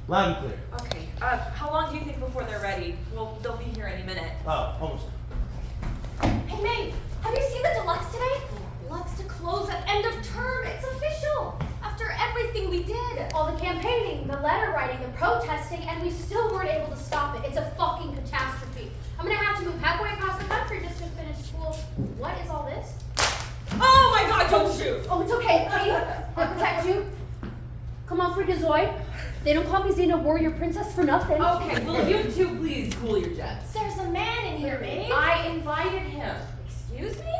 Loud and clear. Okay, how long do you think before they're ready? Well, they'll be here any minute. Oh, almost. Hey, Maeve, have you seen the deluxe today? Deluxe to close at end of term. It's official. After everything we did. All the campaigning, the letter writing, the protesting, and we still weren't able to stop it. It's a fucking catastrophe. I'm gonna have to move halfway across the country just to finish school. What is all this? Oh my god, don't shoot! Oh, it's okay, I'll protect you. Come on, Freakazoid. They don't call me Xena Warrior Princess for nothing. Okay, will you two please cool your jets? There's a man in here, Maeve. I invited him. Excuse me?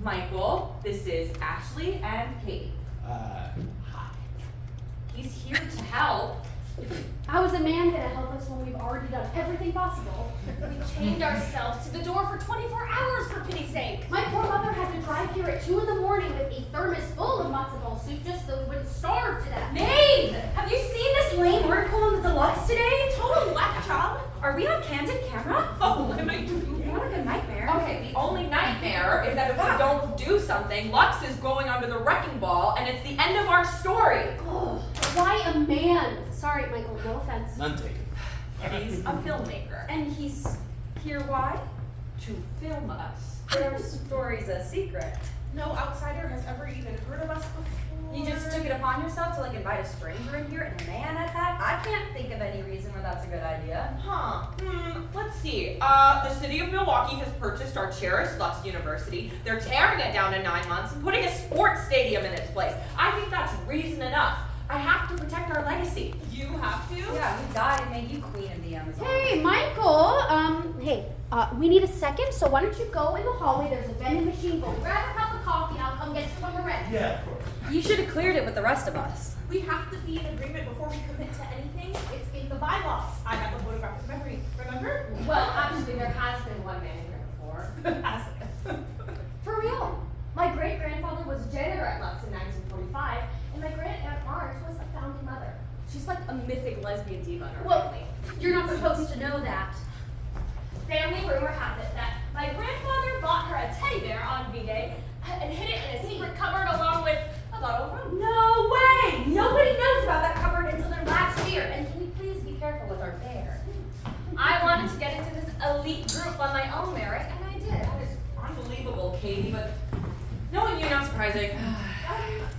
Michael, this is Ashley and Katie. Hi. He's here to help. How is a man gonna help us when we've already done everything possible? We chained ourselves to the door for 24 hours, for pity's sake. My poor mother had to drive here at 2 in the morning with a thermos full of matzo ball soup just so we wouldn't starve to death. Maeve! Have you seen this lame article in the Deluxe today? Total whack job. Are we on candid camera? Oh, what am I doing? What a good nightmare. Okay, the only nightmare is that if we don't do something, Lux is going under the wrecking ball, and it's the end of our story. Oh, why a man? Sorry, Michael, no offense. None taken. He's a filmmaker. And he's here why? To film us. Their story's a secret. No outsider has ever even heard of us before. You just took it upon yourself to invite a stranger in here, and a man at that? I can't think of any reason where that's a good idea. Huh. Let's see. The city of Milwaukee has purchased our cherished Lux University. They're tearing it down in 9 months and putting a sports stadium in its place. I think that's reason enough. I have to protect our legacy. You have to? Yeah, we died and made you queen of the Amazon. Hey, Michael. We need a second, so why don't you go in the hallway? There's a vending machine. Go grab a cup of coffee. I'll come get you when we're ready. Yeah, of course. You should have cleared it with the rest of us. We have to be in agreement before we commit to anything. It's in the bylaws. I have a photographic memory. Remember? Well, actually, there has been one man here before. Ask it. For real. My great-grandfather was janitor at Lux in 1945, and my great-aunt Marge was a founding mother. She's like a mythic lesbian diva in our Well, family. you're not supposed to know that. Family rumor has it that my grandfather bought her a teddy bear on V-Day and hid it in a secret cupboard along with a bottle of rum. No way! Nobody knows about that cupboard until Until then last year, and can you please be careful with our bear? I wanted to get into this elite group on my own merit, and I did. That is unbelievable, Katie, but knowing you, not surprising.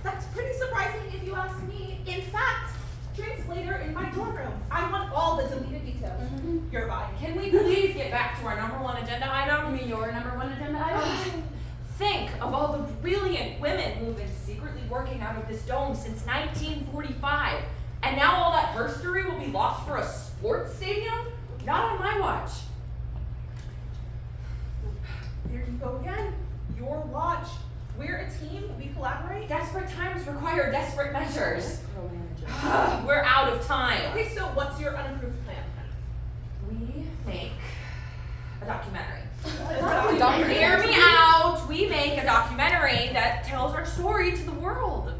That's pretty surprising if you ask me. In fact, drinks later in my dorm room. I want all the deleted details. You're buying. Can we please get back to our #1 agenda item? Your #1 agenda item? Think of all the brilliant women who've been secretly working out of this dome since 1945. And now all that herstory will be lost for a sports stadium? Not on my watch. There you go again. Your watch. We're a team. We collaborate. Desperate times require desperate measures. We're out of time. Okay, so what's your unapproved plan? We make a documentary. Don't Hear me out. We make a documentary that tells our story to the world.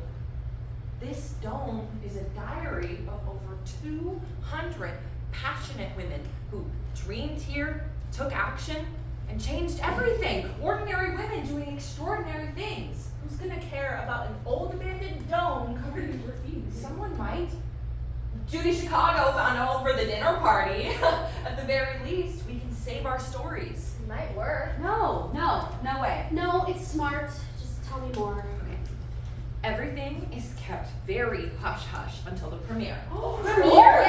This dome is a diary of over 200 passionate women who dreamed here, took action, and changed everything. Ordinary women doing extraordinary things. Who's gonna care about an old abandoned dome covered in graffiti? Someone might. Judy Chicago found a home for the dinner party. At the very least, we can save our stories. It might work. No way. No, it's smart. Just tell me more. Okay. Everything is kept very hush-hush until the premiere. Premiere?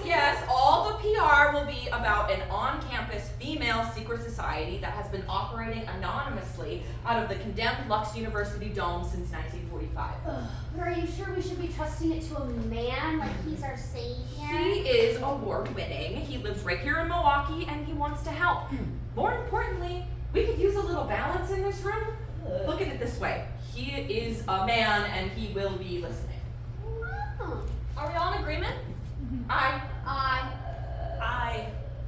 Yes, all the PR will be about an on-campus female secret society that has been operating anonymously out of the condemned Lux University dome since 1945. But are you sure we should be trusting it to a man like he's our savior? He is award-winning. He lives right here in Milwaukee, and he wants to help. More importantly, we could use a little balance in this room. Look at it this way. He is a man, and he will be listening. Oh. Are we all in agreement? I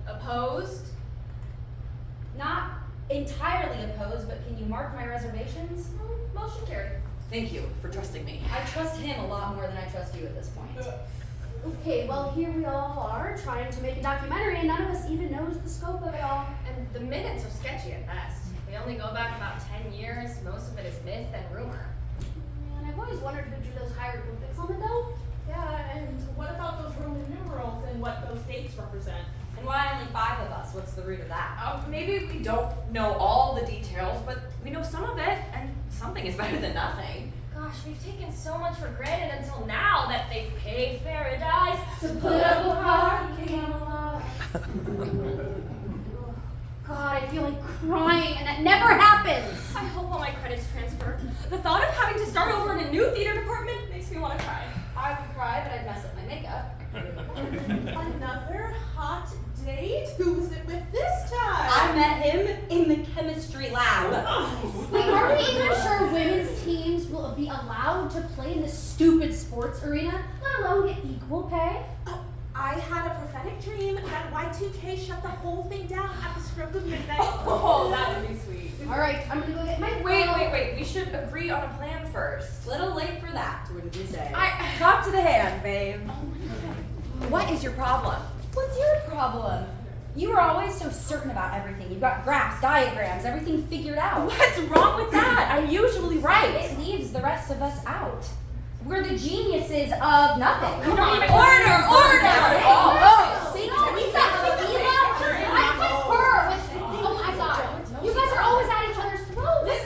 Opposed? Not entirely opposed, but can you mark my reservations? Motion carried. Thank you for trusting me. I trust him a lot more than I trust you at this point. Okay, well here we all are trying to make a documentary and none of us even knows the scope of it all. And the minutes are sketchy at best. They only go back about 10 years. Most of it is myth and rumor. And I've always wondered who drew those hieroglyphics on the dome. Yeah, Yeah, and what about those Roman numerals and what those dates represent? And why only 5 of us? What's the root of that? Maybe we don't know all the details, but we know some of it, and something is better than nothing. Gosh, we've taken so much for granted until now that they've paved paradise To put up a parking lot. God, I feel like crying, and that never happens. I hope all my credits transfer. The thought of having to start over in a new theater department makes me want to cry. I would cry, but I'd mess up my makeup. Another hot date? Who was it with this time? I met him in the chemistry lab. Wait, are we even sure women's teams will be allowed to play in this stupid sports arena, let alone get equal pay? I had a prophetic dream that Y2K shut the whole thing down at the stroke of midnight. Oh, that would be sweet. All right, I'm gonna go get my Wait. We should agree on a plan first. Little late for that, wouldn't you say? Talk to the hand, babe. What is your problem? What's your problem? You were always so certain about everything. You've got graphs, diagrams, everything figured out. What's wrong with that? I'm usually right. It leaves the rest of us out. We're the geniuses of nothing. Come on, Order! Oh, See, Lisa, Tequila, I kiss her with, oh my God. You guys are always at each other's throats.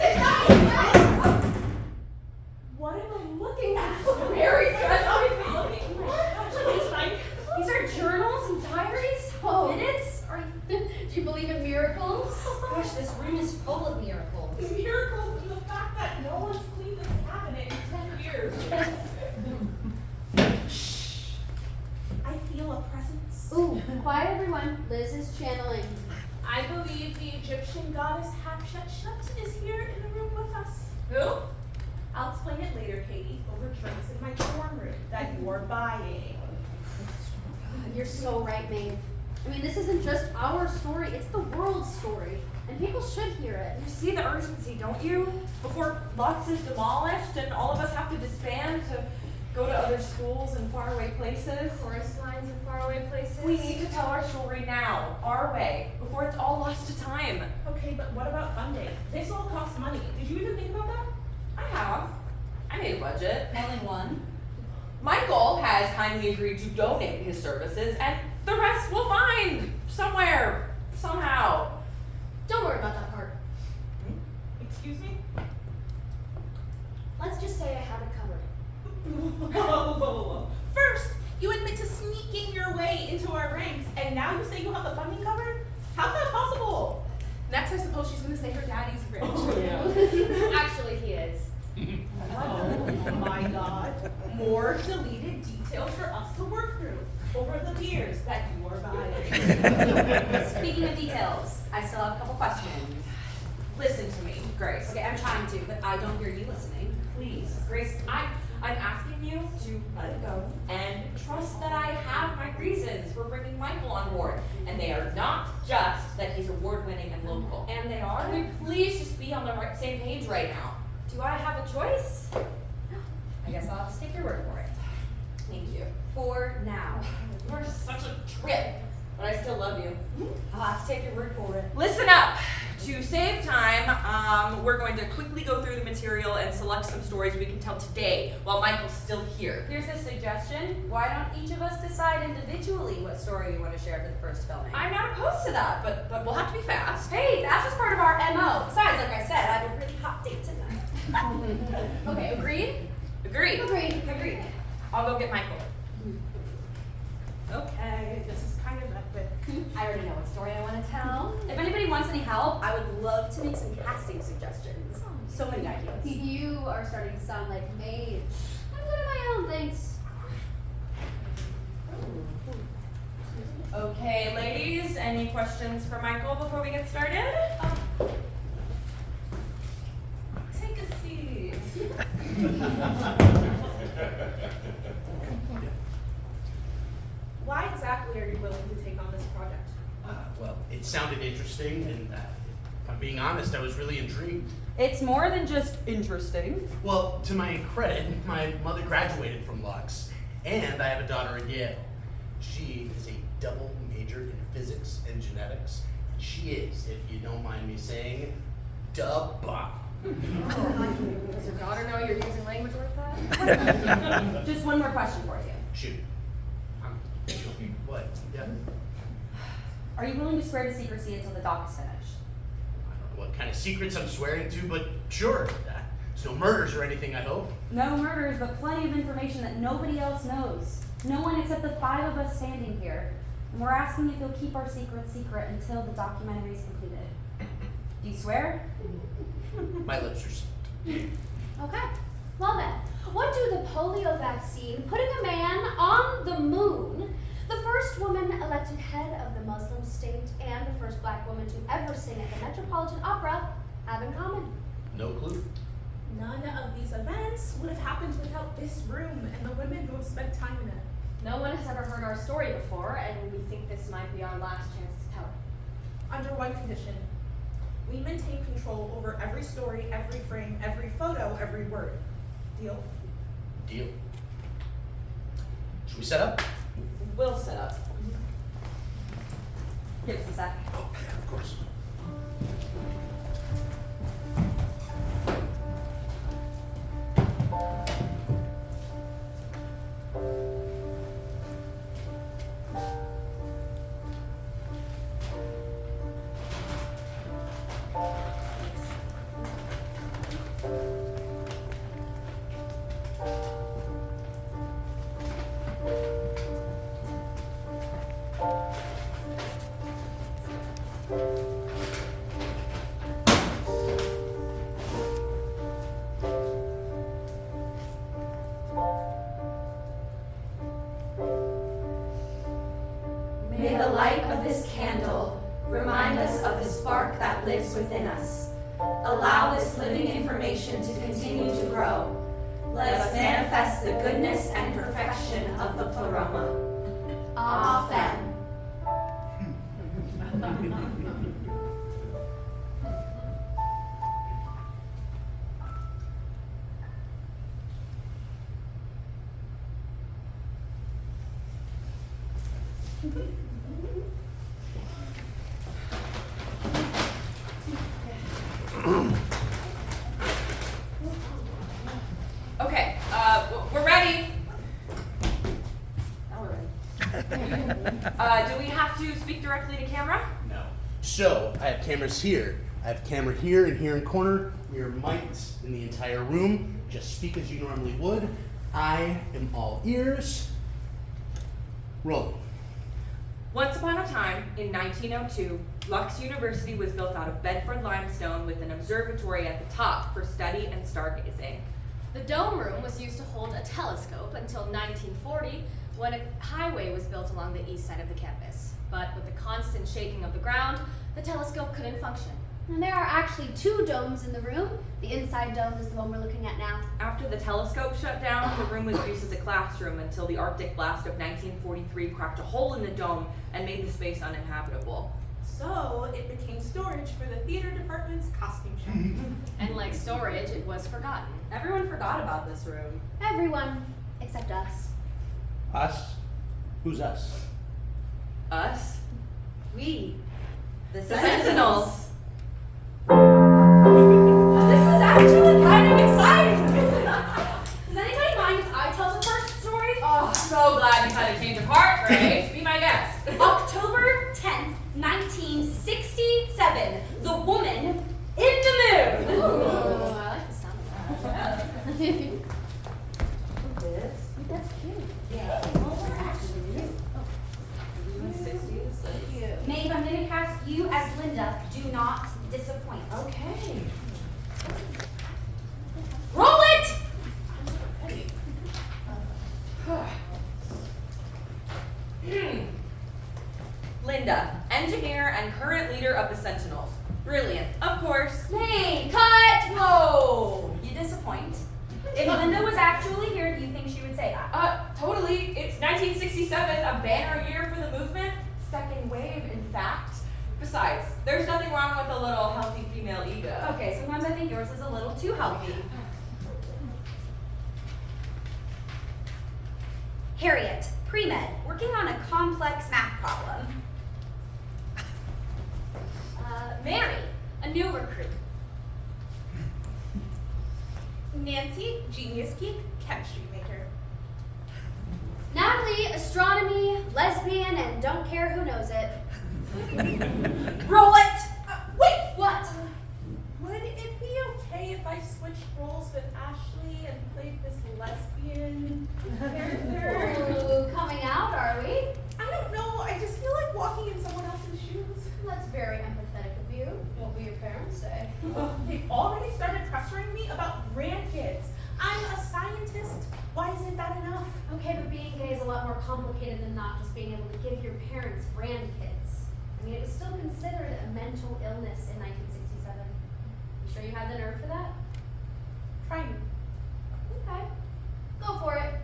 What am I looking at? very good. These are journals and diaries? Minutes? Do you believe in miracles? Gosh, this room is full of miracles. Miracles in the fact that no one's cleaned this cabinet in 10 years. I feel a presence. Ooh, quiet everyone. Liz is channeling. I believe the Egyptian goddess Hatshepsut is here in the room with us. Who? I'll explain it later, Katie, over drinks in my dorm room that you're buying. You're so right, Maeve. I mean, this isn't just our story, it's the world's story. And people should hear it. You see the urgency, don't you? Before Lux is demolished and all of us have to disband to go to other schools and faraway places. Forest lines in faraway places. We need to tell our story now, our way, before it's all lost to time. Okay, but what about funding? This all costs money. Did you even think about that? I have. I made a budget. Only one. Michael has kindly agreed to donate his services, and the rest we'll find somewhere, somehow. Don't worry about that part. Excuse me? Let's just say I have it covered. Whoa. First, you admit to sneaking your way into our ranks, and now you say you have the funding covered? How's that possible? Next, I suppose she's gonna say her daddy's rich. Actually, he is. Oh my God. More deleted details for us to work through over the beers that you are buying. Speaking of details, I still have a couple questions. Listen to me, Grace. Okay, I'm trying to, but I don't hear you listening. Please, Grace, I'm asking you to let it go and trust that I have my reasons for bringing Michael on board. And they are not just that he's award-winning and local. And they are? Can we please just be on the same page right now? Do I have a choice? I guess I'll just take your word for it. Thank you. For now. You're such a trip, but I still love you. I'll have to take your word for it. Listen up. To save time, we're going to quickly go through the material and select some stories we can tell today while Michael's still here. Here's a suggestion. Why don't each of us decide individually what story we want to share for the first filming? I'm not opposed to that, but we'll have to be fast. Hey, that's just part of our MO. Besides, like I said, I have a really hot date tonight. Okay, agreed? Agreed. Agreed. I'll go get Michael. Okay, this is kind of epic. I already know what story I want to tell. If anybody wants any help, I would love to make some casting suggestions. So many ideas. You are starting to sound like Maeve. I'm good at my own things. Okay, ladies, any questions for Michael before we get started? Take a seat. Why exactly are you willing to take on this project? Well, it sounded interesting, and if I'm being honest, I was really intrigued. It's more than just interesting. Well, to my credit, my mother graduated from Lux, and I have a daughter at Yale. She is a double major in physics and genetics, and she is, if you don't mind me saying, da bomb. Does your daughter know you're using language like that? Just one more question for you. Shoot. What? Yeah. Are you willing to swear to secrecy until the doc is finished? I don't know what kind of secrets I'm swearing to, but sure. There's no murders or anything, I hope. No murders, but plenty of information that nobody else knows. No one except the 5 of us standing here. And we're asking if you'll keep our secret until the documentary is completed. Do you swear? My lips are sealed. Okay. Well then, what do the polio vaccine, putting a man on the moon, the first woman elected head of the Muslim state, and the first black woman to ever sing at the Metropolitan Opera have in common? No clue. None of these events would have happened without this room and the women who have spent time in it. No one has ever heard our story before, and we think this might be our last chance to tell it. Under one condition. We maintain control over every story, every frame, every photo, every word. Deal? Deal. Should we set up? We'll set up. Give us a sec. Oh, of course. May the light of this candle remind us of the spark that lives within us. Allow this living information to continue to grow. Let us manifest the goodness and perfection of the pleroma. Amen. Okay, we're ready. Now we're ready. Do we have to speak directly to camera? No. So, I have cameras here. I have a camera here and here in corner. We are mics in the entire room. Just speak as you normally would. I am all ears. Roll. Once upon a time, in 1902, Lux University was built out of Bedford limestone with an observatory at the top for study and stargazing. The dome room was used to hold a telescope until 1940, when a highway was built along the east side of the campus. But with the constant shaking of the ground, the telescope couldn't function. And there are actually 2 domes in the room. The inside dome is the one we're looking at now. After the telescope shut down, the room was used as a classroom until the Arctic blast of 1943 cracked a hole in the dome and made the space uninhabitable. So it became storage for the theater department's costume show. And like storage, it was forgotten. Everyone forgot about this room. Everyone, except us. Us? Who's us? Us? We, the The Sentinels! This is actually kind of exciting. Does anybody mind if I tell the first story? Oh, so glad you had a change of heart, Grace. Be my guest. October 10th, 1967. The woman in the moon. Ooh, I like the sound of that. That's cute. Maeve, I'm going to cast you as Linda. Do not disappoint. Okay. Roll it! Linda, engineer and current leader of the Sentinels. Brilliant, of course. Hey, cut! Whoa! You disappoint. If Linda was actually here, do you think she would say that? Totally. It's 1967, a banner year for the movement. Second wave, in fact. Besides, there's nothing wrong with a little healthy female ego. Okay, sometimes I think yours is a little too healthy. Harriet, pre-med, working on a complex math problem. Mary, a new recruit. Nancy, genius geek, chemistry major. Now Natalie, astronomy, lesbian, and don't care who knows it. Roll it! Wait! What? Would it be okay if I switched roles with Ashley and played this lesbian character? Ooh, coming out, are we? I don't know, I just feel like walking in someone else's shoes. That's very empathetic of you. What will your parents say? They've already started pressuring me about grandkids. I'm a scientist. Why isn't that enough? Okay, but being gay is a lot more complicated than not just being able to give your parents grandkids. I mean, it was still considered a mental illness in 1967. You sure you have the nerve for that? Try me. Okay, go for it.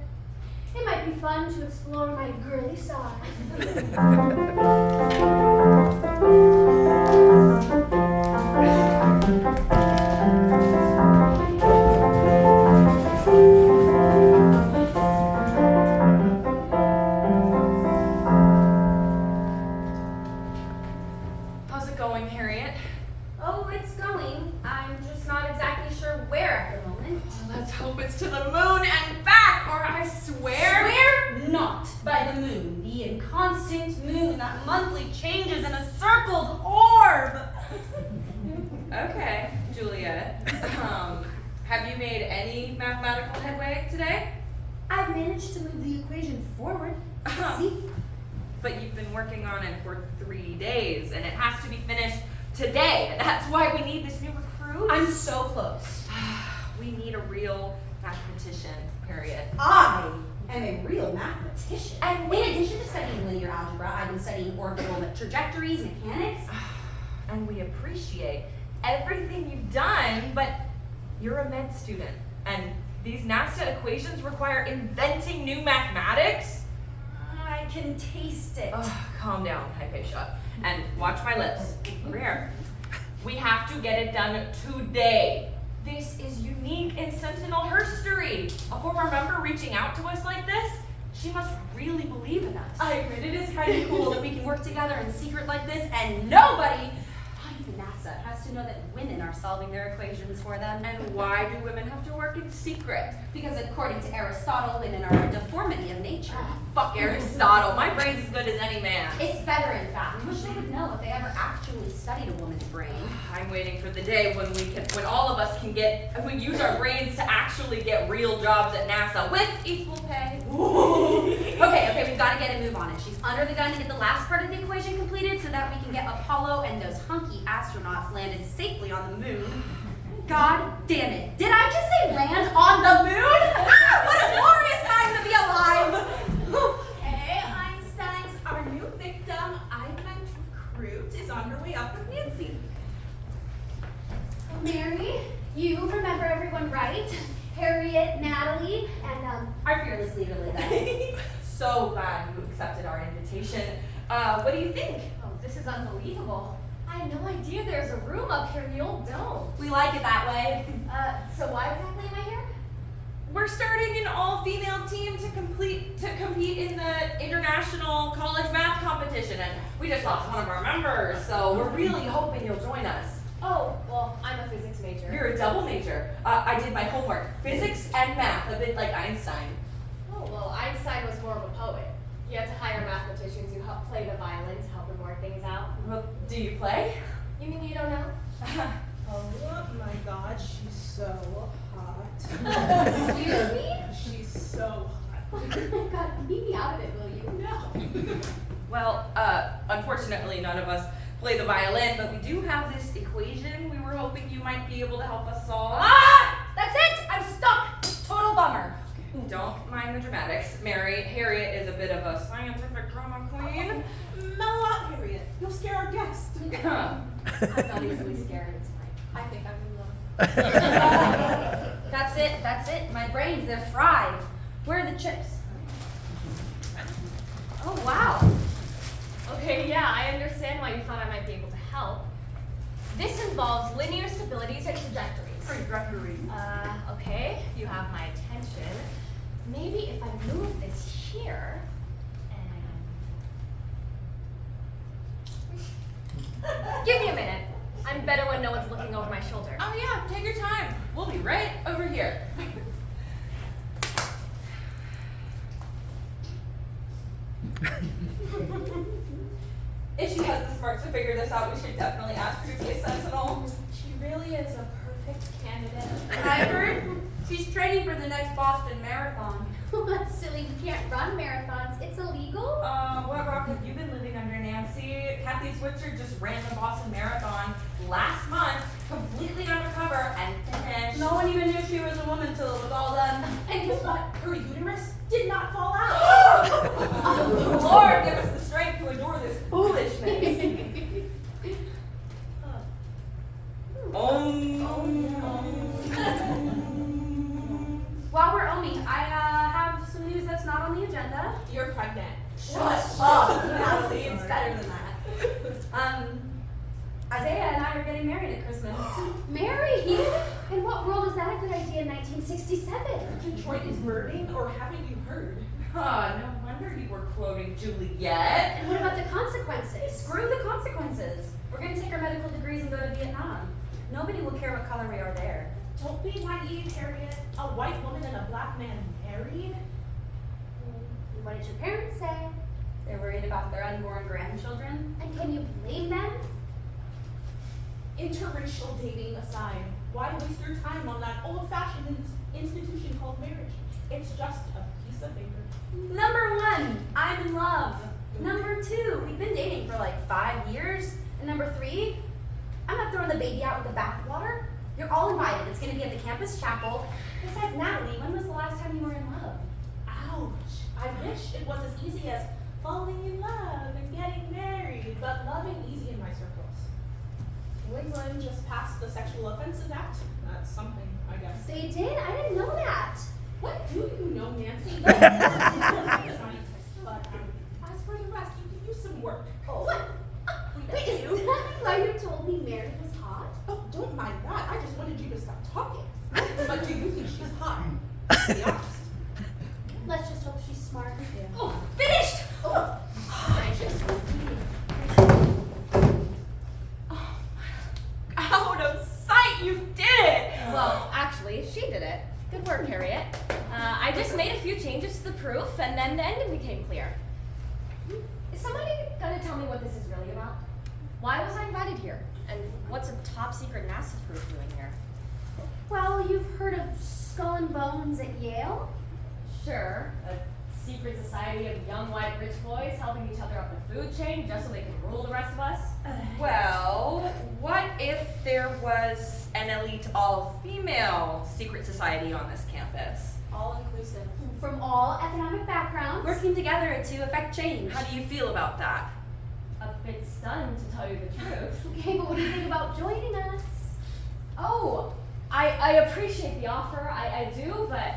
It might be fun to explore my girly side. How's it going, Harriet? Oh, it's going. I'm just not exactly sure where at the moment. Let's hope it's to the moon and back, or I swear. Swear not by the moon, the inconstant moon that monthly changes in a circled orb. Okay, Juliet. Have you made any mathematical headway today? I've managed to move the equation forward. See? But you've been working on it for 3 days, and it has to be finished today. That's why we need this new recruit. I'm so close. We need a real mathematician, Harriet. I am a real mathematician. And in addition to studying linear algebra, I've been studying orbital trajectories, mechanics. And we appreciate everything you've done, but you're a med student, and these NASA equations require inventing new mathematics? I can taste it. Calm down, Hypatia, and watch my lips. Over here. We have to get it done today. This is unique in Sentinel history. A former member reaching out to us like this, she must really believe in us. I admit it is kind of cool that we can work together in secret like this, and nobody, not even NASA, has to know that women are solving their equations for them. And why do women have to work in secret? Because according to Aristotle, women are a deformity of nature. Fuck Aristotle. My brain's as good as any man. It's better, in fact. I wish they would know if they ever actually studied a woman's brain. I'm waiting for the day when all of us can use our brains to actually get real jobs at NASA with equal pay. Okay, we've got to get a move on it. She's under the gun to get the last part of the equation completed so that we can get Apollo and those hunky astronauts landed safely on the moon. God damn it. Did I just say land on the moon? What a glorious time to be alive! Hey, Einsteins, our new victim, I meant recruit, is on her way up with Nancy. Mary, you remember everyone, right? Harriet, Natalie, and Our fearless leader, Linda. So glad you accepted our invitation. What do you think? oh, this is unbelievable. I had no idea there's a room up here in the old dome. We like it that way. So why exactly am I here? We're starting an all-female team to compete in the international college math competition, and we just lost one of our members, so we're really hoping you'll join us. Oh, well, I'm a physics major. You're a double major. I did my homework, physics and math, a bit like Einstein. Oh, well, Einstein was more of a poet. He had to hire mathematicians who helped play the violin to help him work things out. Well, do you play? You mean you don't know? Oh my god, she's so hot. Excuse me? She's so hot. Oh my god, leave me out of it, will you? No. Well, unfortunately, none of us play the violin, but we do have this equation we were hoping you might be able to help us solve. That's it! I'm stuck! Total bummer. Don't mind the dramatics. Harriet is a bit of a scientific drama queen. Mellow out, Harriet. You'll scare our guest. I'm not easily scared, it's fine. I think I'm in love. That's it. My brains, they're fried. Where are the chips? Oh, wow. Okay, yeah, I understand why you thought I might be able to help. This involves linear stabilities and trajectories. Okay, you have my attention. Maybe if I move this here, and... Give me a minute. I'm better when no one's looking over my shoulder. Oh yeah, take your time. We'll be right over here. If she has the smarts to figure this out, we should definitely ask her to be a Sentinel. She really is a perfect candidate. I heard she's training for the next Boston Marathon. That's silly. You can't run marathons. It's illegal. What rock have you been living under, Nancy? Kathy Switzer just ran the Boston Marathon last month, completely undercover, and finished. No one even knew she was a woman till it was all done. And guess what? Her uterus did not fall out. Lord, give us the strength to endure this foolishness. While we're oming, I have some news that's not on the agenda. You're pregnant. Shut up, Nancy. It's better than that. Isaiah and I are getting married at Christmas. Married? In what world is that a good idea in 1967? Detroit is burning, or haven't you heard? No wonder you were quoting Juliet. And what about the consequences? Screw the consequences. We're going to take our medical degrees and go to Vietnam. Nobody will care what color we are there. Don't be naive, Harriet. A white woman and a black man married? What did your parents say? They're worried about their unborn grandchildren. And can you blame them? Interracial dating aside, why waste your time on that old-fashioned institution called marriage? It's just a piece of paper. Number 1, I'm in love. Number 2, we've been dating for like 5 years. And number 3, I'm not throwing the baby out with the bathwater. You're all invited. It's going to be at the campus chapel. Besides, Natalie, when was the last time you were in love? Ouch. I wish it was as easy as falling in love and getting married, but love ain't easy in my circles. New England just passed the Sexual Offenses Act. That's something, I guess. They did? I didn't know that. What do you know, Nancy? Don't be a scientist, but as for the rest, you can use some work. Oh. What? Wait, is that why you told me Mary was hot? Oh, don't mind that. I just wanted you to stop talking. But do you think she's hot? To be honest. Let's just hope she's smart. Yeah. Oh, finished! Oh, gracious. Out of sight, you did it! Well, actually, she did it. Good work, Harriet. I just made a few changes to the proof, and then the ending became clear. Is somebody gonna tell me what this is really about? Why was I invited here? And what's a top secret NASA proof doing here? Well, you've heard of Skull and Bones at Yale? Sure, a secret society of young white rich boys helping each other up the food chain just so they can rule the rest of us? Well, what if there was an elite all-female secret society on this campus? All inclusive. From all economic backgrounds. Working together to affect change. How do you feel about that? A bit stunned, to tell you the truth. Okay, but what do you think about joining us? Oh, I appreciate the offer, I do, but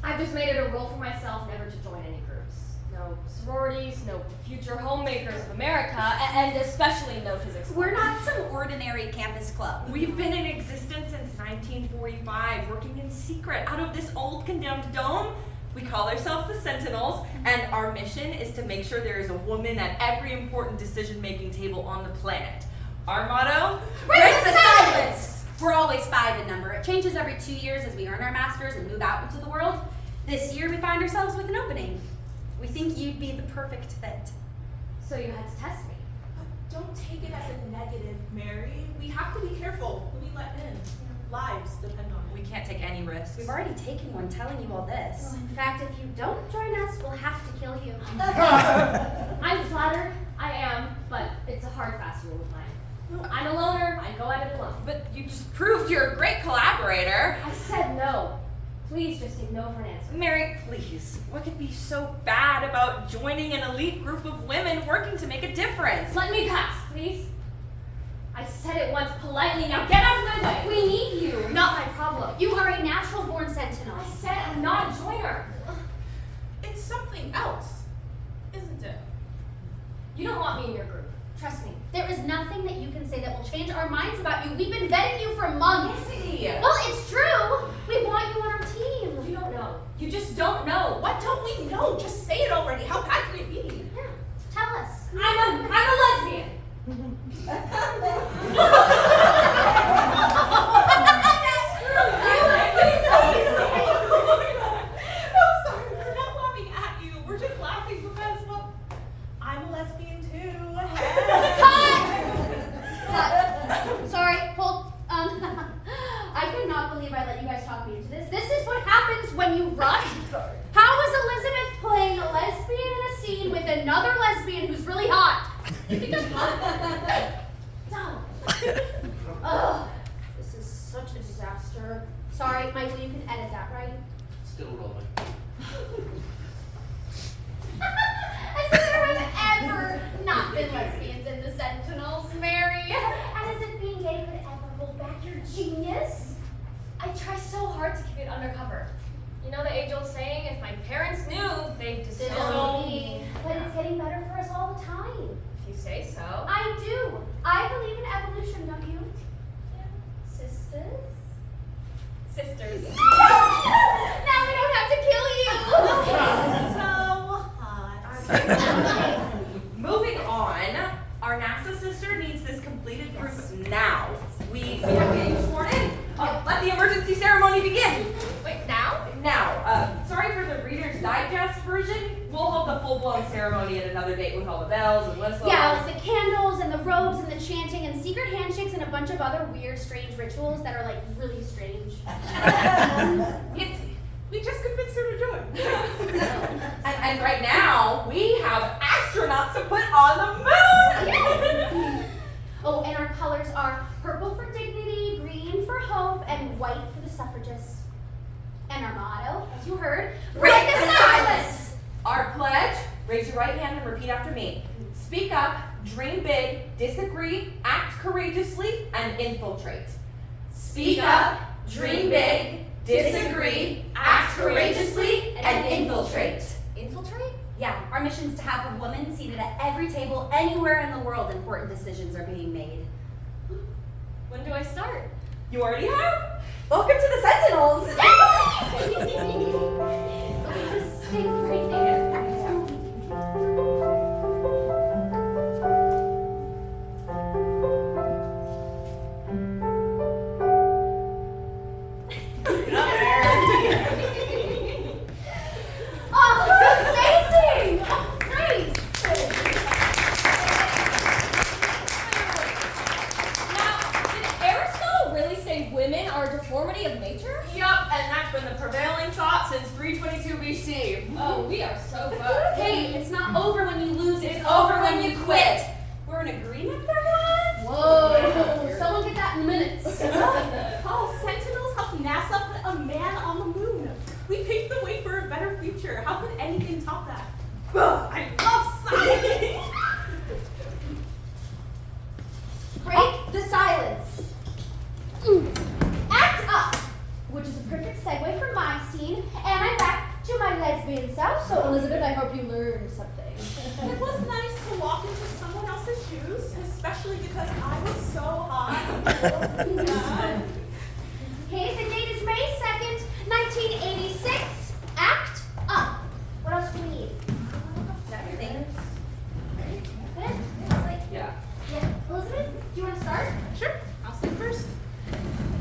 I've just made it a rule for myself never to join any groups. No sororities, no future homemakers of America, and especially no physics clubs. We're not some ordinary campus club. We've been in existence since 1945, working in secret out of this old condemned dome. We call ourselves the Sentinels, and our mission is to make sure there is a woman at every important decision-making table on the planet. Our motto? Break the silence! We're always 5 in number. It changes every 2 years as we earn our masters and move out into the world. This year we find ourselves with an opening. We think you'd be the perfect fit. So you had to test me. Don't take it as a negative, Mary. We have to be careful who we let in. Lives depend on it. We can't take any risks. We've already taken one telling you all this. Well, in fact, if you don't join us, we'll have to kill you. I'm flattered, I am, but it's a hard, fast rule of mine. I'm a loner, I go at it alone. But you just proved you're a great collaborator. I said no. Please just take no for an answer. Mary, please, what could be so bad about joining an elite group of women working to make a difference? Let me pass, please. I said it once politely, now get out of my way. We need you. Not my problem. You are a natural-born Sentinel. I said I'm not a joiner. It's something else, isn't it? You don't want me in your group. Trust me. There is nothing that you can say that will change our minds about you. We've been vetting you for months. Nancy. Well, it's true. We want you on our team. You don't know. You just don't know. What don't we know? Just say it already. How bad can it be? Yeah, tell us. I'm a lesbian. I'm sorry, we're not laughing at you. We're You think I'm hot? Dumb. Ugh, this is such a disaster. Sorry, Michael, you can edit that, right? Still rolling. As if there have ever not been lesbians in the Sentinels, Mary. And as if being gay could ever hold back your genius. I try so hard to keep it undercover. You know the age-old saying, if my parents knew, they'd disown me. But it's getting better for us all the time. If you say so. I do. I believe in evolution, don't you? Sisters? Sisters. Now we don't have to kill you. So hot. Moving on, our NASA sister needs this completed proof now. We have to get you sworn in. Let the emergency ceremony begin. Wait, now? Now, sorry for the Reader's Digest version. We'll hold the full-blown ceremony at another date with all the bells and whistles. Yeah, like the candles and the robes and the chanting and secret handshakes and a bunch of other weird, strange rituals that are like really strange. We just convinced her to join. And right now, we have astronauts to put on the moon! Oh, and our colors are purple for dignity, green for hope, and white for the suffragists. And our motto, as you heard, break the silence! Our pledge, raise your right hand and repeat after me. Speak up, dream big, disagree, act courageously, and infiltrate. Speak up, dream big, disagree, act courageously, and infiltrate. Infiltrate? Yeah, our mission is to have a woman seated at every table anywhere in the world important decisions are being made. When do I start? You already have? Welcome to the Sentinels! Okay, just stay right there. Oh, amazing! Oh, great! Now, did Aristotle really say women are a deformity of nature? Yup, and that's been the prevailing thought since 322 BC. Oh, we are so fucked. Hey, it's not over when you lose, It's over when you quit. We're in agreement, everyone? Whoa, someone get that in minutes. Oh, Sentinels helped NASA put a man on the moon. We paved the way for a better future. How could anything top that? Ugh, I love science! Break the silence. Act up, which is a perfect segue from my scene, and I'm back to my lesbian self. So Elizabeth, I hope you learned something. It was nice to walk into someone else's shoes, especially because I was so hot. Okay, the date is May 2nd, 1986. Act up. What else do we need? everything. Good? Like, Yeah. yeah. Elizabeth, do you want to start? Sure, I'll say first.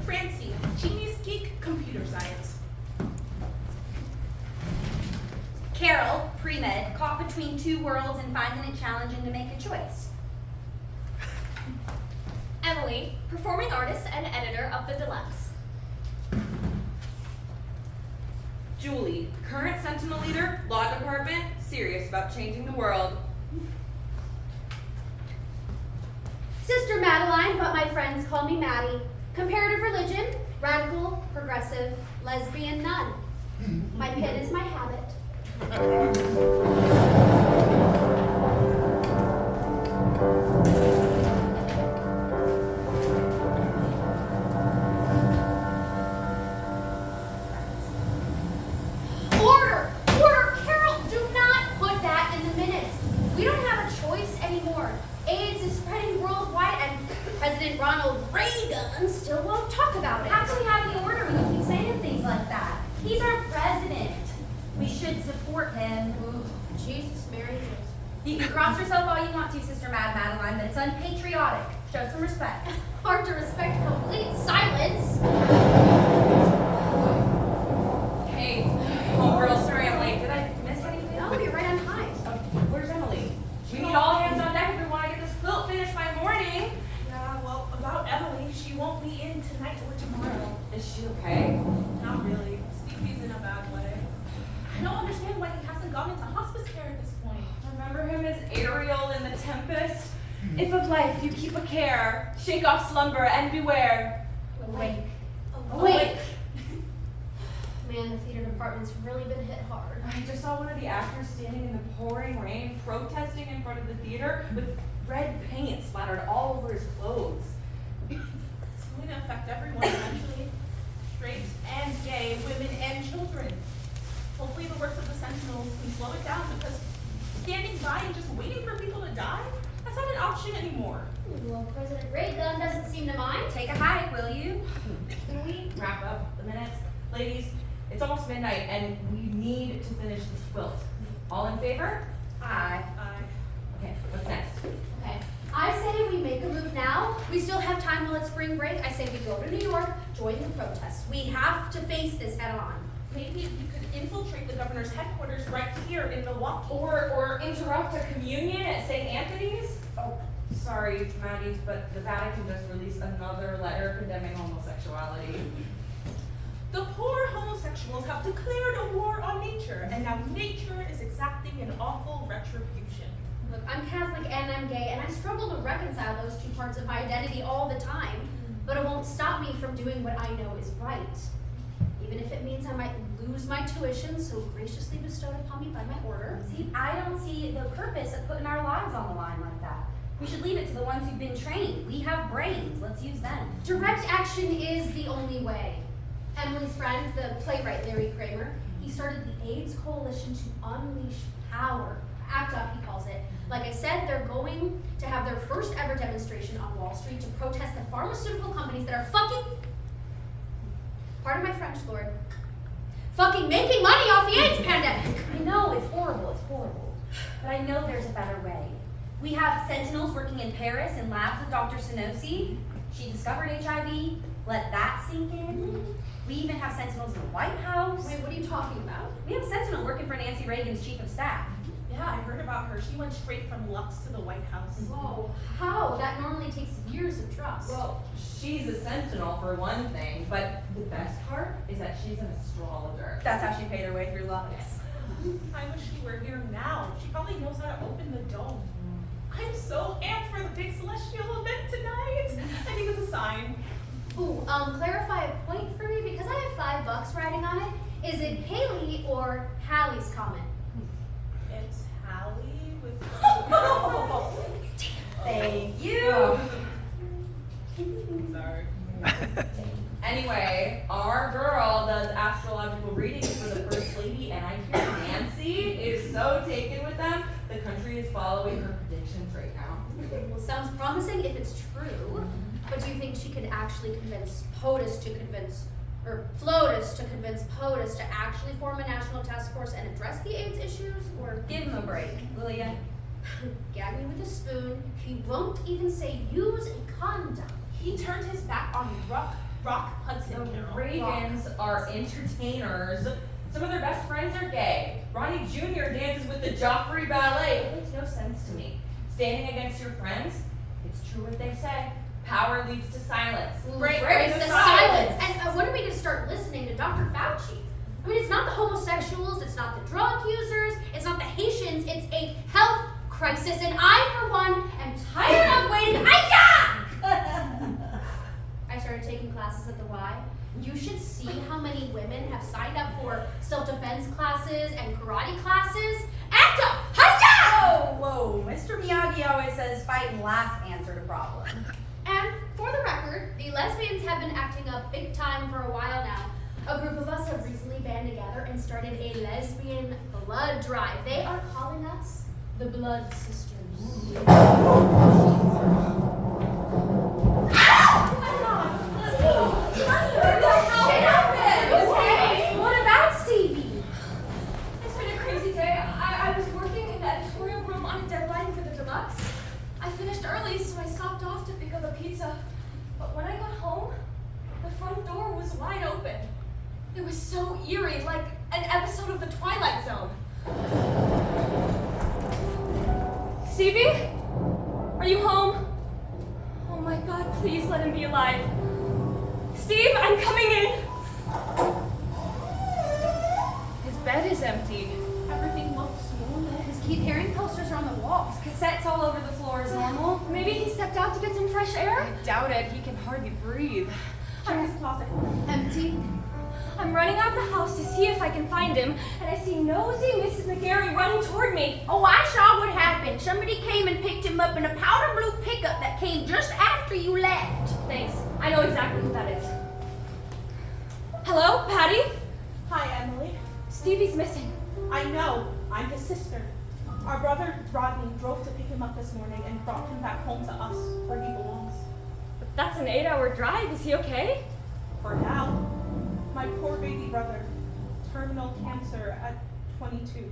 Francie, genius geek, computer science. Carol, pre-med, caught between two worlds and finding it challenging to make a choice. Emily, performing artist and editor of The Deluxe. Julie, current Sentinel leader, law department, serious about changing the world. Sister Madeline, but my friends call me Maddie. Comparative religion, radical, progressive, lesbian, none. My pit is my habit. Order! Order! Carol, do not put that in the minutes. We don't have a choice anymore. AIDS is spreading worldwide and President Ronald Reagan still won't talk about it. How can we have the order when you keep saying things like that? He's our president. We should support him. Ooh, Jesus, Mary, Jesus. You can cross yourself all you want to, Sister Madeline, but it's unpatriotic. Show some respect. Hard to respect complete silence. Hey, homegirl, sorry I'm late. Did I miss anything? No, you're right on time. Where's Emily? We need all hands on deck if we want to get this quilt finished by morning. Yeah, well, about Emily, she won't be in tonight or tomorrow. Is she okay? Not really. Stevie's in a bad way. I don't understand why he hasn't gone into hospice care at this point. Remember him as Ariel in The Tempest? If of life you keep a care, shake off slumber and beware. Awake. Awake. Man, the theater department's really been hit hard. I just saw one of the actors standing in the pouring rain, protesting in front of the theater with red paint splattered all over his clothes. It's going to affect everyone eventually. Straight and gay, women and children. Hopefully the works of the Sentinels can slow it down, because standing by and just waiting for people to die, that's not an option anymore. Well, President Reagan doesn't seem to mind. Take a hike, will you? Can we wrap up the minutes? Ladies, it's almost midnight and we need to finish this quilt. All in favor? Aye. Okay, what's next? Okay. I say we make a move now. We still have time while it's spring break. I say we go to New York, join the protests. We have to face this head on. Maybe you could infiltrate the governor's headquarters right here in Milwaukee. Or interrupt a communion at St. Anthony's? Oh, sorry, Maddie, but the Vatican just released another letter condemning homosexuality. The poor homosexuals have declared a war on nature, and now nature is exacting an awful retribution. Look, I'm Catholic and I'm gay, and I struggle to reconcile those two parts of my identity all the time. But it won't stop me from doing what I know is right. Even if it means I might lose my tuition so graciously bestowed upon me by my order. See, I don't see the purpose of putting our lives on the line like that. We should leave it to the ones who've been trained. We have brains. Let's use them. Direct action is the only way. Emily's friend, the playwright Larry Kramer, he started the AIDS Coalition to unleash power. Act Up, he calls it. Like I said, they're going to have their first ever demonstration on Wall Street to protest the pharmaceutical companies that are fucking, pardon my French, Lord, fucking making money off the AIDS pandemic. I know, it's horrible, but I know there's a better way. We have Sentinels working in Paris in labs with Dr. Sanosi. She discovered HIV, let that sink in. We even have Sentinels in the White House. Wait, what are you talking about? We have a Sentinel working for Nancy Reagan's chief of staff. Yeah, I heard about her. She went straight from Lux to the White House. Whoa, how? That normally takes years of trust. Well, she's a Sentinel for one thing, but the best part is that she's an astrologer. That's how she paid her way through Lux. I wish she were here now. She probably knows how to open the dome. I'm so amped for the big celestial event tonight. I think it's a sign. Ooh, clarify a point for me because I have $5 riding on it. Is it Haley or Hallie's comment? It's Hallie with. Thank you. Sorry. Anyway, our girl does astrological readings for the First Lady, and I hear Nancy is so taken with them, the country is following her predictions right now. Well, sounds promising if it's true. But do you think she could actually convince POTUS to convince, or FLOTUS to convince POTUS to actually form a national task force and address the AIDS issues? Or Give him a break, will ya? gag me with a spoon? He won't even say use a condom. He turned his back on Rock Hudson, The Carol. Reagans are entertainers. Some of their best friends are gay. Ronnie Jr. dances with the Joffrey Ballet. It makes no sense to me. Standing against your friends, it's true what they say. Power leads to silence. Break the the silence. And when are we going to start listening to Dr. Fauci? I mean, it's not the homosexuals, it's not the drug users, it's not the Haitians, it's a health crisis, and I, for one, am tired of waiting. I started taking classes at the Y. You should see how many women have signed up for self-defense classes and karate classes. Act up! Hiya! Whoa, Mr. Miyagi always says fighting last answer to problem. And for the record, the lesbians have been acting up big time for a while now. A group of us have recently band together and started a lesbian blood drive. They are calling us the Blood Sisters. What about Stevie? It's been a crazy day. I was working in the editorial room on a deadline for the deluxe. I finished early, so I stopped off to pick up a pizza. But when I got home, the front door was wide open. It was so eerie, like an episode of The Twilight Zone. Stevie? Are you home? Oh my God, please let him be alive. Steve, I'm coming in. His bed is empty. Everything looks normal. His Keith Haring posters are on the walls. Cassettes all over the floor is normal. Maybe fresh air? I doubt it. He can hardly breathe. Check his closet. Empty. I'm running out of the house to see if I can find him, and I see nosy Mrs. McGarry running toward me. Oh, I saw what happened. Somebody came and picked him up in a powder blue pickup that came just after you left. Thanks. I know exactly who that is. Hello, Patty? Hi, Emily. Stevie's missing. I know. I'm his sister. Our brother Rodney drove to pick him up this morning and brought him back home to us, where he belongs. But that's an 8-hour drive. Is he okay? For now. My poor baby brother. Terminal cancer at 22.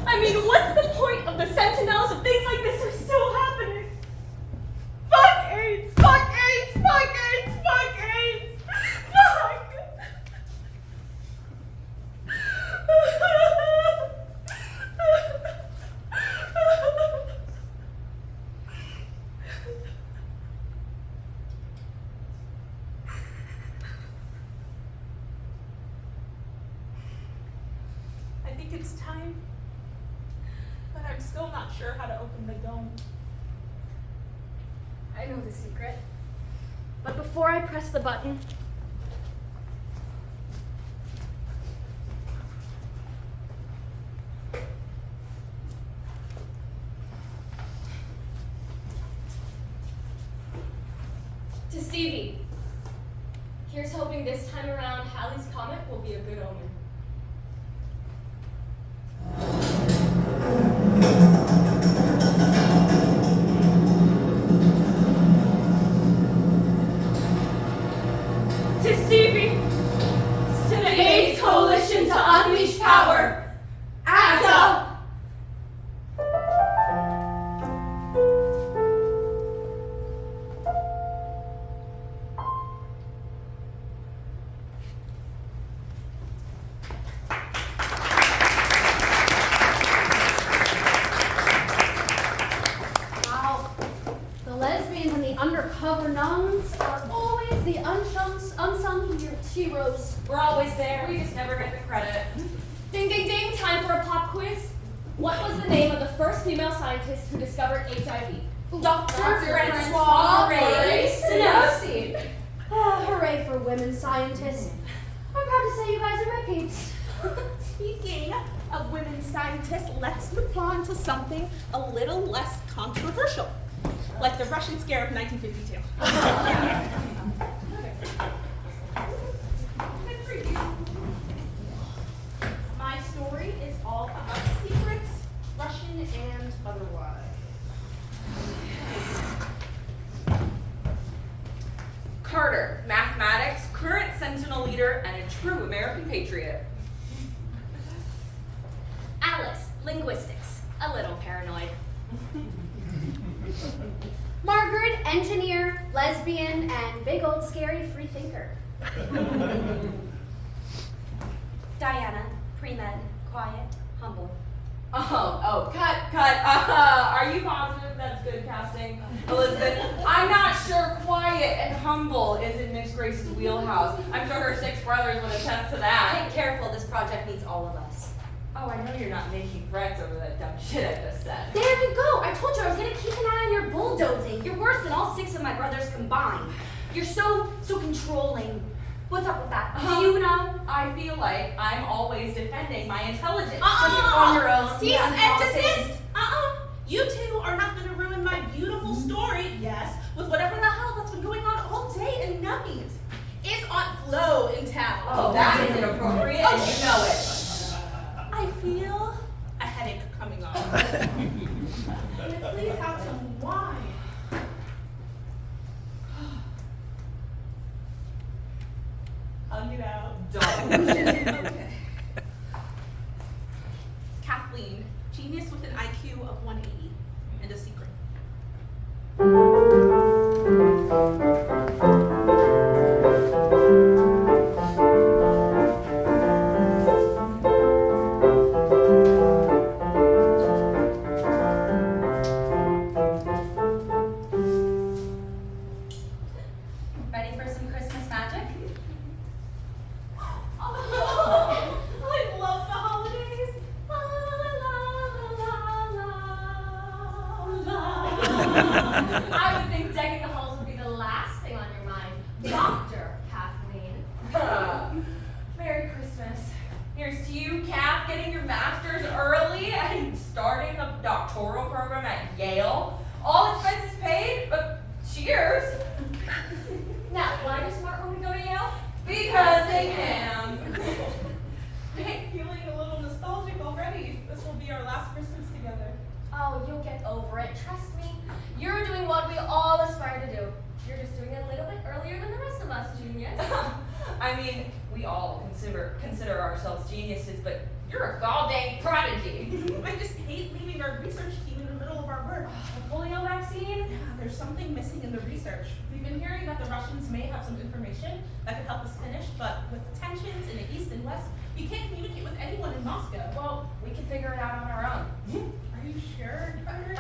I mean, what's the point of the Sentinels if things like this are still happening? Fuck AIDS! Fuck AIDS! Fuck AIDS! Fuck AIDS! Fuck! I think it's time, but I'm still not sure how to open the dome. I know the secret. But before I press the button, to Stevie, here's hoping this time around Halley's Comet will be a good omen. To Stevie, to the AIDS Coalition to unleash power, act up! Wow. The lesbians and the undercover nuns are always the unsung heroes. We're always there. We just never get the credit. Ding ding ding, time for a pop quiz. What was the name of the first female scientist who discovered HIV? Dr. Francois Ray Sentinels. Hooray for women scientists. I'm proud to say you guys are my peeps. Speaking of women scientists, let's move on to something a little less controversial, like the Russian scare of 1952. My story is all about secrets, Russian and otherwise. Carter, mathematics, current Sentinel leader, and a true American patriot. Alice, linguistics, a little paranoid. Margaret, engineer, lesbian, and big old scary free thinker. Diana, pre-med, quiet, humble. Cut. Are you positive that's good casting? Elizabeth, I'm not sure quiet and humble is in Miss Grace's wheelhouse. I'm sure her 6 brothers would attest to that. Be careful, this project needs all of us. Oh, I know you're not making threats over that dumb shit I just said. There you go! I told you I was gonna keep an eye on your bulldozing. You're worse than all 6 of my brothers combined. You're so controlling. What's up with that? Do you know? I feel like I'm always defending my intelligence. On your own. Cease Yeah, and politics. desist! You two are not going to ruin my beautiful story, yes, with whatever the hell that's been going on all day and night. Is Aunt Flo in town? Oh, that is inappropriate, and you know it. I feel a headache coming on. Can you please have some wine? Hug it out. Don't. Okay. Kathleen, genius with an IQ of 180 and a secret. Ready for some Christmas magic? I love the holidays. La, la, la, la, I would think decking the halls would be the last thing on your mind, Dr. Kathleen. Merry Christmas. Here's to you, Kath, getting your master's early and starting a doctoral program at Yale. All expenses paid, but cheers. Now, why do smart women go to Yale? Because they can. I'm feeling a little nostalgic already. This will be our last Christmas together. Oh, you'll get over it. Trust me. You're doing what we all aspire to do. You're just doing it a little bit earlier than the rest of us, genius. I mean, we all consider ourselves geniuses, but you're a goddamn prodigy. I just hate leaving our research team in the middle of our work. The polio vaccine? Yeah, there's something missing in the research. We've been hearing that the Russians may have some information that could help us finish, but with tensions in the east and west, we can't communicate with anyone in Moscow. Well, we can figure it out on our own. Are you sure, Carter?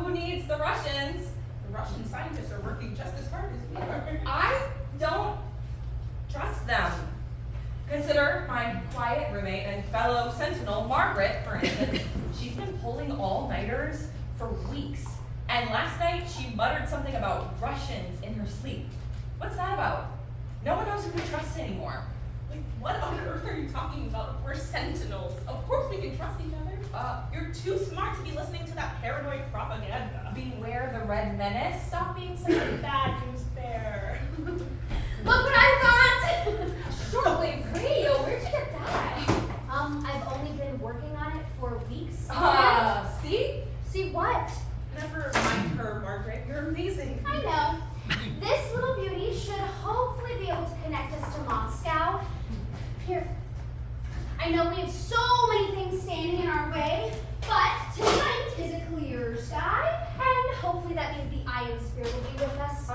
Who needs the Russians? The Russian scientists are working just as hard as we are. I don't trust them. Consider my quiet roommate and fellow Sentinel, Margaret, for instance. She's been pulling all-nighters for weeks. And last night, she muttered something about Russians in her sleep. What's that about? No one knows who to trust anymore. Like, what on earth are you talking about? We're Sentinels. Of course we can trust each other. You're too smart to be listening to that paranoid propaganda. Beware the Red Menace. Stop being such a bad news bear. Look what I got! Shortwave radio, where'd you get that? I've only been working on it for weeks. See? See what? Never mind her, Margaret. You're amazing. I know. This little beauty should hopefully be able to connect us to Moscow. Here. I know we have so many things standing in our way, but tonight is a clear sky, and hopefully that means the ionosphere will be with us.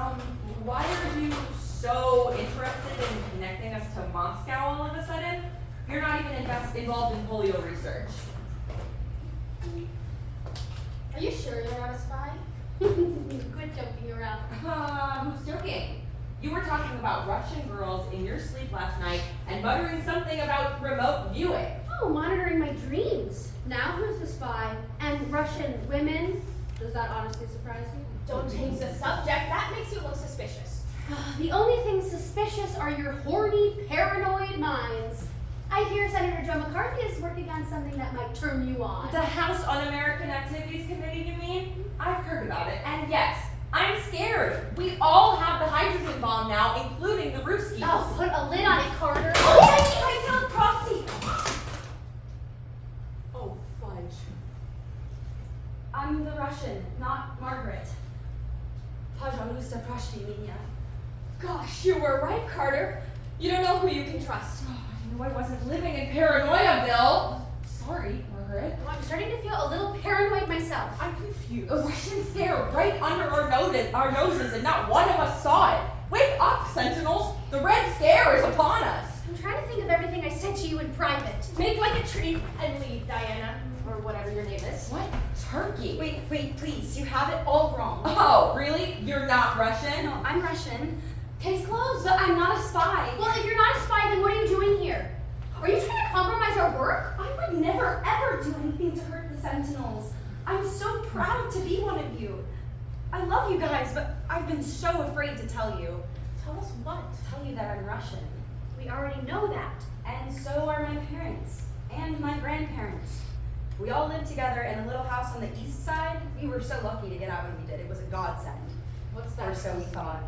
Why are you so interested in connecting us to Moscow all of a sudden? You're not even involved in polio research. Are you sure you're not a spy? Quit joking around. Who's joking? You were talking about Russian girls in your sleep last night and muttering something about remote viewing. Oh, monitoring my dreams. Now who's the spy? And Russian women? Does that honestly surprise you? Don't change the subject, that makes you look suspicious. The only things suspicious are your horny, paranoid minds. I hear Senator Joe McCarthy is working on something that might turn you on. The House Un-American Activities Committee, you mean? I've heard about it, and yes, I'm scared. We all have the hydrogen bomb now, including the Ruskies. Oh, put a lid on it, Carter. I found Frosty! Oh, fudge. I'm the Russian, not Margaret. Пожалуйста, прости меня. Gosh, you were right, Carter. You don't know who you can trust. I knew I wasn't living in Paranoiaville. Sorry, Margaret. Oh, I'm starting to feel a little paranoid myself. I'm confused. A Russian scare right under our noses, and not one of us saw it. Wake up, Sentinels! The Red Scare is upon us. I'm trying to think of everything I said to you in private. Make like a tree and leave, Diana. Or whatever your name is. What? Turkey? Wait, please. You have it all wrong. Oh, really? You're not Russian? No, I'm Russian. Case closed. But I'm not a spy. Well, if you're not a spy, then what are you doing here? Are you trying to compromise our work? I would never ever do anything to hurt the Sentinels. I'm so proud to be one of you. I love you guys, but I've been so afraid to tell you. Tell us what? Tell you that I'm Russian. We already know that. And so are my parents. And my grandparents. We all lived together in a little house on the east side. We were so lucky to get out when we did. It was a godsend. What's Or that? so we thought.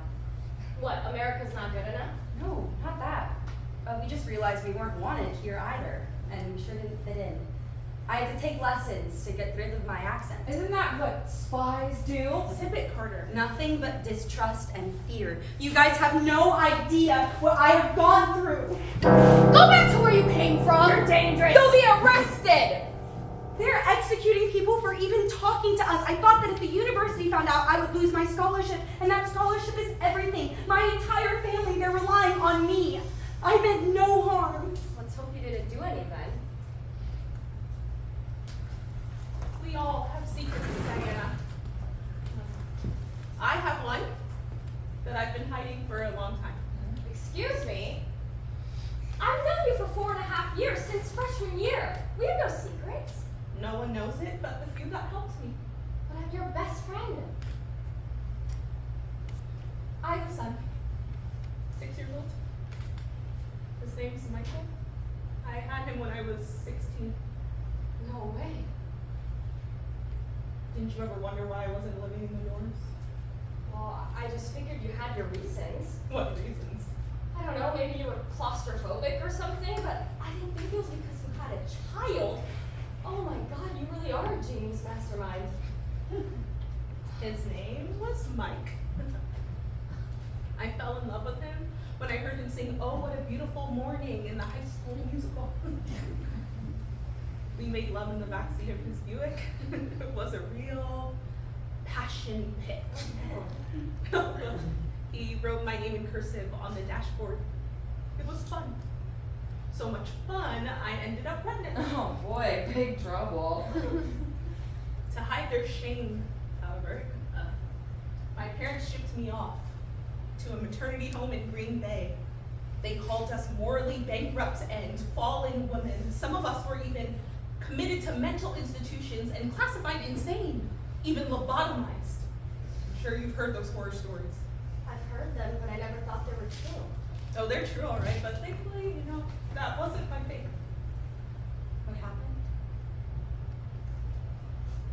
What, America's not good enough? No, not that. We just realized we weren't wanted here either, and we sure didn't fit in. I had to take lessons to get rid of my accent. Isn't that what spies do? Zip it, Carter. Nothing but distrust and fear. You guys have no idea what I have gone through. Go back to where you came from. You're dangerous! You'll be arrested! They're executing people for even talking to us. I thought that if the university found out, I would lose my scholarship, and that scholarship is everything. My entire family, they're relying on me. I meant no harm. Let's hope you didn't do any then. We all have secrets, Diana. I have one that I've been hiding for a long time. Excuse me? I've known you for 4.5 years, since freshman year. We have no secrets. No one knows it, but the few that helped me. But I'm your best friend. I have a son. 6 years old. His name's Michael. I had him when I was 16. No way. Didn't you ever wonder why I wasn't living in the dorms? Well, I just figured you had your reasons. What reasons? I don't know, maybe you were claustrophobic or something, but I didn't think it was because you had a child. Oh my god, you really are a genius mastermind. His name was Mike. I fell in love with him when I heard him sing "Oh, What a Beautiful Morning" in the high school musical. We made love in the backseat of his Buick. It was a real passion pit. He wrote my name in cursive on the dashboard. It was fun. So much fun, I ended up pregnant. Oh boy, big trouble. To hide their shame, however, my parents shipped me off to a maternity home in Green Bay. They called us morally bankrupt and fallen women. Some of us were even committed to mental institutions and classified insane, even lobotomized. I'm sure you've heard those horror stories. I've heard them, but I never thought they were true. Oh, they're true, all right, but thankfully, that wasn't my fate. What happened?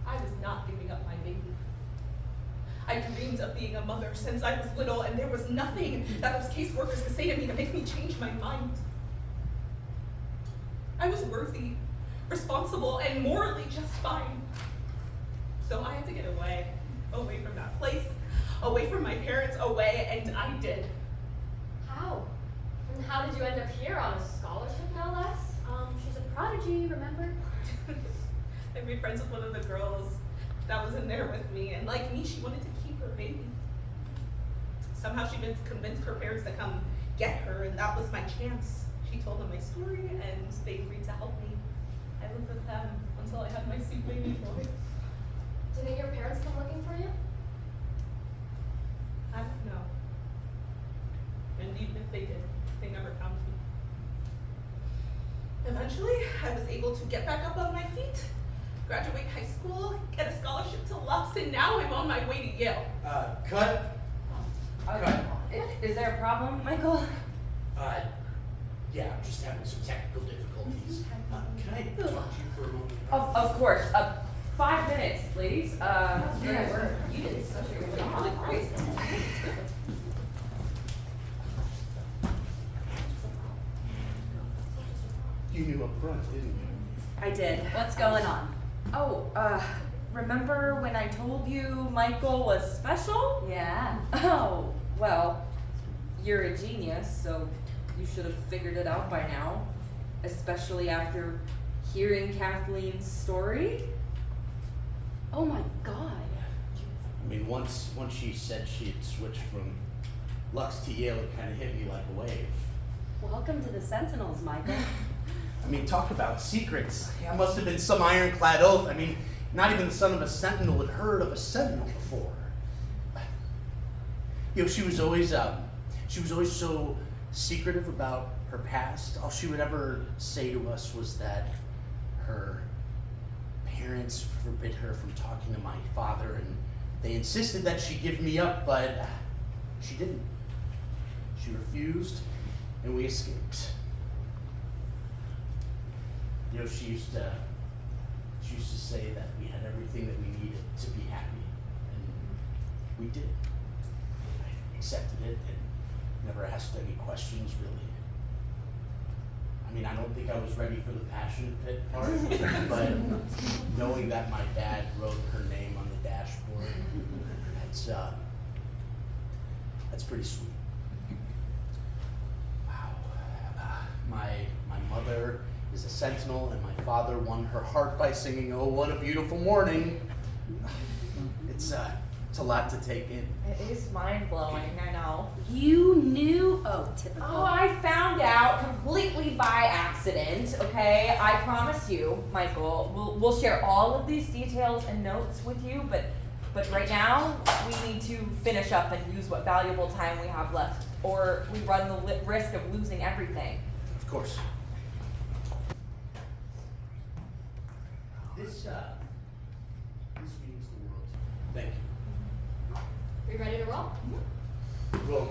I was not giving up my baby. I dreamed of being a mother since I was little, and there was nothing that those caseworkers could say to me to make me change my mind. I was worthy, responsible, and morally just fine. So I had to get away from that place, away from my parents, away, and I did. How? And how did you end up here on a scholarship, no less? She's a prodigy, remember? I made friends with one of the girls that was in there with me, and like me, she wanted to keep her baby. Somehow she convinced her parents to come get her, and that was my chance. She told them my story, and they agreed to help me. I lived with them until I had my sweet baby boy. Didn't your parents come looking for you? I don't know. And even if they did, they never found me. Eventually, I was able to get back up on my feet, graduate high school, get a scholarship to Lux, and now I'm on my way to Yale. Cut. Cut. Is there a problem, Michael? Yeah, I'm just having some technical difficulties. Can I talk to you for a moment? Of course. 5 minutes, ladies. You did such a good job. Really great. You knew up front, didn't you? I did. What's going on? Oh, remember when I told you Michael was special? Yeah. Oh, well, you're a genius, so you should have figured it out by now. Especially after hearing Kathleen's story. Oh my god. I mean, once she said she had switched from Lux to Yale, it kind of hit me like a wave. Welcome to the Sentinels, Michael. I mean, talk about secrets. Yeah, it must have been some ironclad oath. I mean, not even the son of a Sentinel had heard of a Sentinel before. She was always so secretive about her past. All she would ever say to us was that her parents forbid her from talking to my father, and they insisted that she give me up, but she didn't. She refused, and we escaped. She used to say that we had everything that we needed to be happy, and we did. I accepted it and never asked any questions, really. I mean, I don't think I was ready for the passion pit part, but knowing that my dad wrote her name on the dashboard, that's pretty sweet. Wow. My mother is a Sentinel, and my father won her heart by singing "Oh, What a Beautiful Morning." It's a lot to take in. It is mind-blowing, I know. You knew? Oh, typical. Oh, I found out completely by accident, okay? I promise you, Michael, we'll share all of these details and notes with you, but right now, we need to finish up and use what valuable time we have left, or we run the risk of losing everything. Of course. This means the world. Thank you. Are you ready to roll? Well,